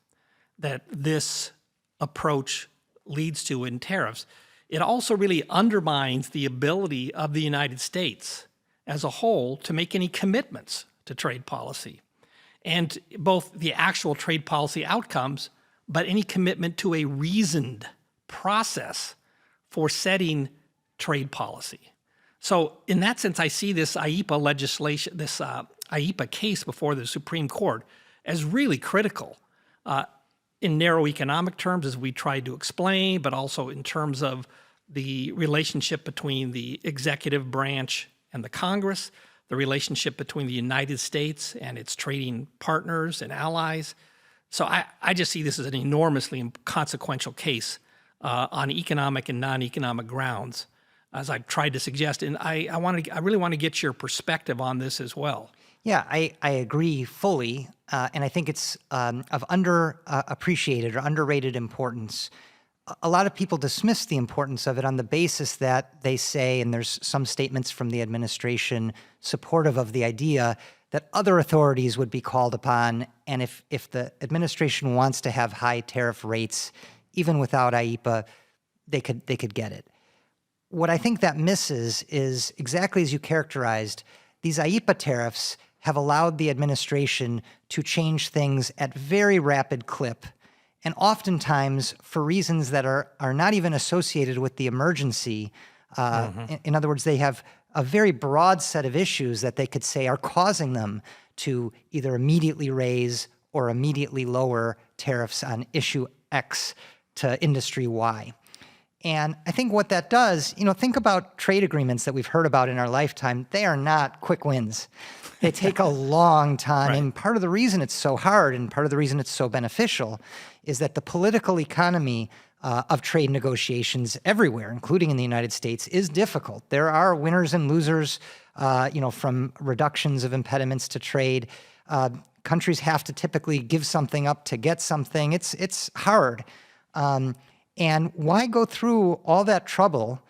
that this approach leads to in tariffs, it also really undermines the ability of the United States as a whole to make any commitments to trade policy. And both the actual trade policy outcomes, but any commitment to a reasoned process for setting trade policy. So in that sense, I see this IEPA legislation, this IEPA case before the Supreme Court as really critical in narrow economic terms, as we tried to explain, but also in terms of the relationship between the executive branch and the Congress, the relationship between the United States and its trading partners and allies. So I just see this as an enormously consequential case on economic and non-economic grounds, as I've tried to suggest. And I really want to get your perspective on this as well. Yeah, I agree fully. And I think it's of underappreciated or underrated importance a lot of people dismiss the importance of it on the basis that they say, and there's some statements from the administration supportive of the idea, that other authorities would be called upon, and if the administration wants to have high tariff rates, even without IEEPA, they could get it. What I think that misses is exactly as you characterized, these IEEPA tariffs have allowed the administration to change things at very rapid clip, and oftentimes for reasons that are not even associated with the emergency. In other words, they have a very broad set of issues that they could say are causing them to either immediately raise or immediately lower tariffs on issue X to industry Y. And I think what that does, think about trade agreements that we've heard about in our lifetime. They are not quick wins. They take a long time. Right. And part of the reason it's so hard and part of the reason it's so beneficial is that the political economy of trade negotiations everywhere, including in the United States, is difficult. There are winners and losers, from reductions of impediments to trade. Countries have to typically give something up to get something. It's hard. And why go through all that trouble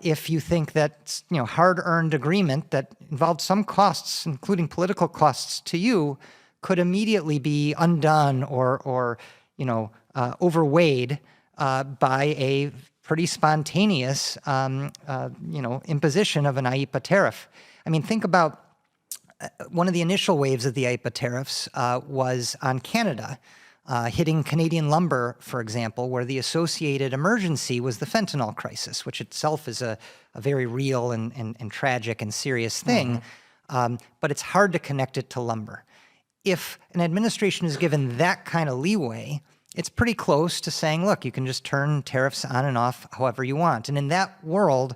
if you think that hard-earned agreement that involved some costs, including political costs to you, could immediately be undone or overweighed by a pretty spontaneous imposition of an IEEPA tariff. I mean, think about one of the initial waves of the IEEPA tariffs was on Canada. Hitting Canadian lumber, for example, where the associated emergency was the fentanyl crisis, which itself is a very real and tragic and serious thing, but it's hard to connect it to lumber. If an administration is given that kind of leeway, it's pretty close to saying, look, you can just turn tariffs on and off however you want. And in that world,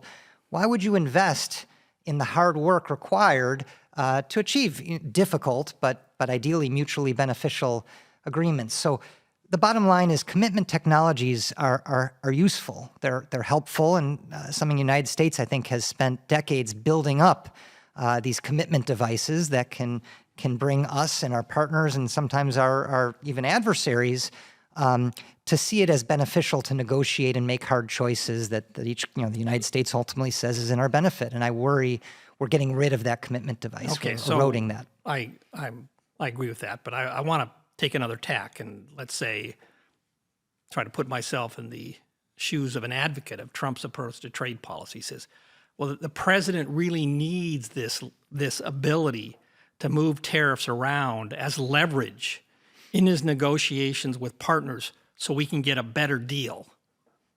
why would you invest in the hard work required to achieve difficult but ideally mutually beneficial agreements? So the bottom line is commitment technologies are useful. They're helpful, and something the United States, I think, has spent decades building up these commitment devices that can bring us and our partners and sometimes our even adversaries to see it as beneficial to negotiate and make hard choices that each, the United States ultimately says is in our benefit. And I worry we're getting rid of that commitment device. Okay, we're eroding that. I agree with that, but I want to take another tack and let's say try to put myself in the shoes of an advocate of Trump's approach to trade policy. He says, well, the president really needs this ability to move tariffs around as leverage in his negotiations with partners so we can get a better deal.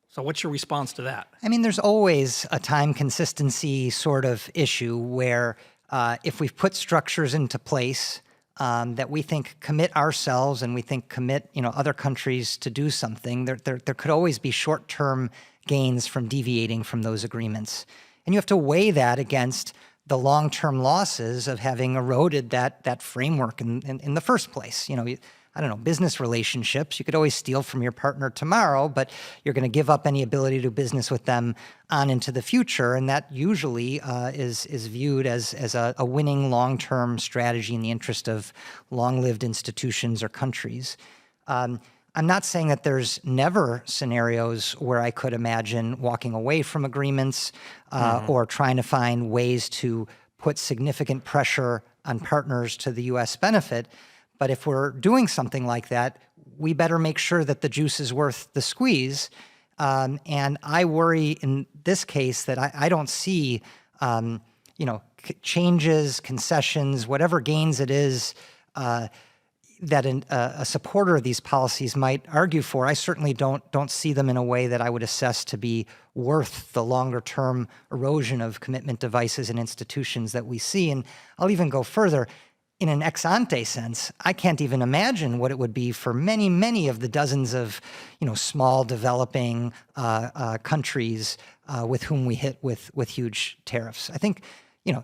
So what's your response to that? I mean, there's always a time consistency sort of issue where if we've put structures into place that we think commit ourselves and we think commit other countries to do something, there could always be short-term gains from deviating from those agreements. And you have to weigh that against the long-term losses of having eroded that framework in the first place. I don't know, business relationships, you could always steal from your partner tomorrow, but you're going to give up any ability to do business with them on into the future. And that usually is viewed as a winning long-term strategy in the interest of long-lived institutions or countries. I'm not saying that there's never scenarios where I could imagine walking away from agreements or trying to find ways to put significant pressure on partners to the U.S. benefit. But if we're doing something like that, we better make sure that the juice is worth the squeeze. And I worry in this case that I don't see, changes, concessions, whatever gains it is that a supporter of these policies might argue for. I certainly don't see them in a way that I would assess to be worth the longer-term erosion of commitment devices and institutions that we see. And I'll even go further. In an ex-ante sense, I can't even imagine what it would be for many, many of the dozens of, small developing countries with whom we hit with huge tariffs. I think,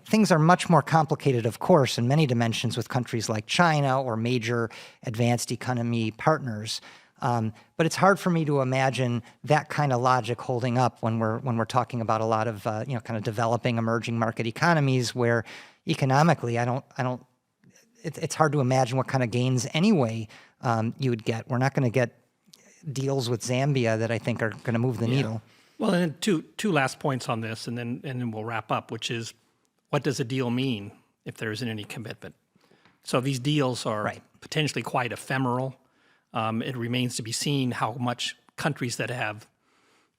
things are much more complicated, of course, in many dimensions with countries like China or major advanced economy partners. But it's hard for me to imagine that kind of logic holding up when we're talking about a lot of kind of developing emerging market economies where economically it's hard to imagine what kind of gains anyway you would get. We're not going to get deals with Zambia that I think are going to move the needle. Well, and then two last points on this, and then we'll wrap up, which is, what does a deal mean if there isn't any commitment? So these deals are potentially quite ephemeral. It remains to be seen how much countries that have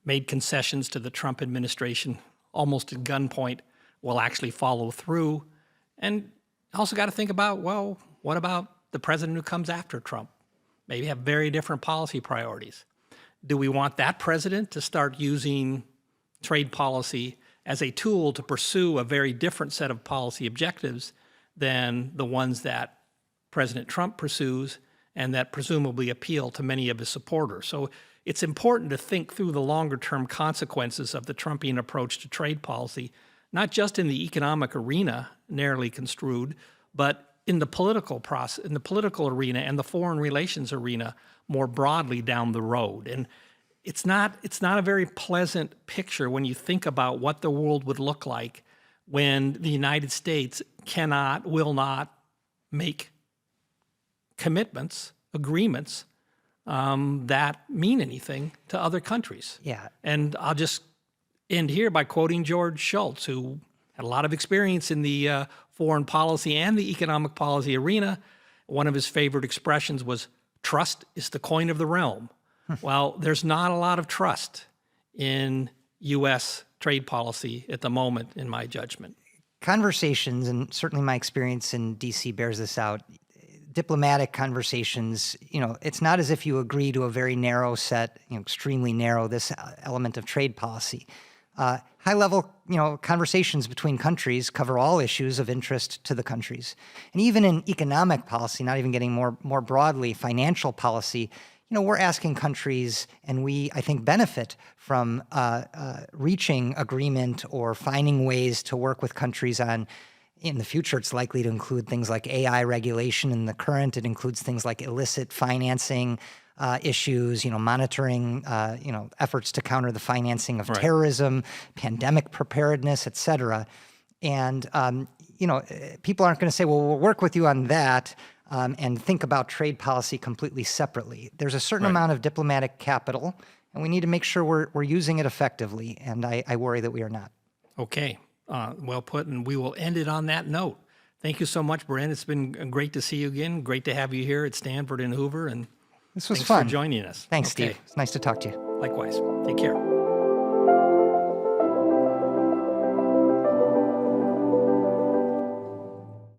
made concessions to the Trump administration almost at gunpoint will actually follow through. And also got to think about, well, what about the president who comes after Trump? Maybe have very different policy priorities. Do we want that president to start using trade policy as a tool to pursue a very different set of policy objectives than the ones that President Trump pursues and that presumably appeal to many of his supporters? So it's important to think through the longer-term consequences of the Trumpian approach to trade policy, not just in the economic arena, narrowly construed, but in the political process, in the political arena and the foreign relations arena more broadly down the road. And it's not a very pleasant picture when you think about what the world would look like when the United States will not make commitments, agreements that mean anything to other countries. Yeah. And I'll just end here by quoting George Shultz, who had a lot of experience in the foreign policy and the economic policy arena. One of his favorite expressions was, "Trust is the coin of the realm." Well, there's not a lot of trust in U.S. trade policy at the moment, in my judgment. Conversations, and certainly my experience in D.C. bears this out, diplomatic conversations, it's not as if you agree to a very narrow set, extremely narrow, this element of trade policy. High-level, conversations between countries cover all issues of interest to the countries. And even in economic policy, not even getting more broadly, financial policy, we're asking countries, and we, I think, benefit from reaching agreement or finding ways to work with countries on. In the future, it's likely to include things like AI regulation. In the current, it includes things like illicit financing issues, monitoring, efforts to counter the financing of terrorism, pandemic preparedness, et cetera. And, people aren't going to say, well, we'll work with you on that and think about trade policy completely separately. There's a certain amount of diplomatic capital, and we need to make sure we're using it effectively. And I worry that we are not. Okay. Well put, and we will end it on that note. Thank you so much, Brent. It's been great to see you again. Great to have you here at Stanford and Hoover, and this was thanks fun. for joining us. Thanks, Steve. It's nice to talk to you. Likewise. Take care.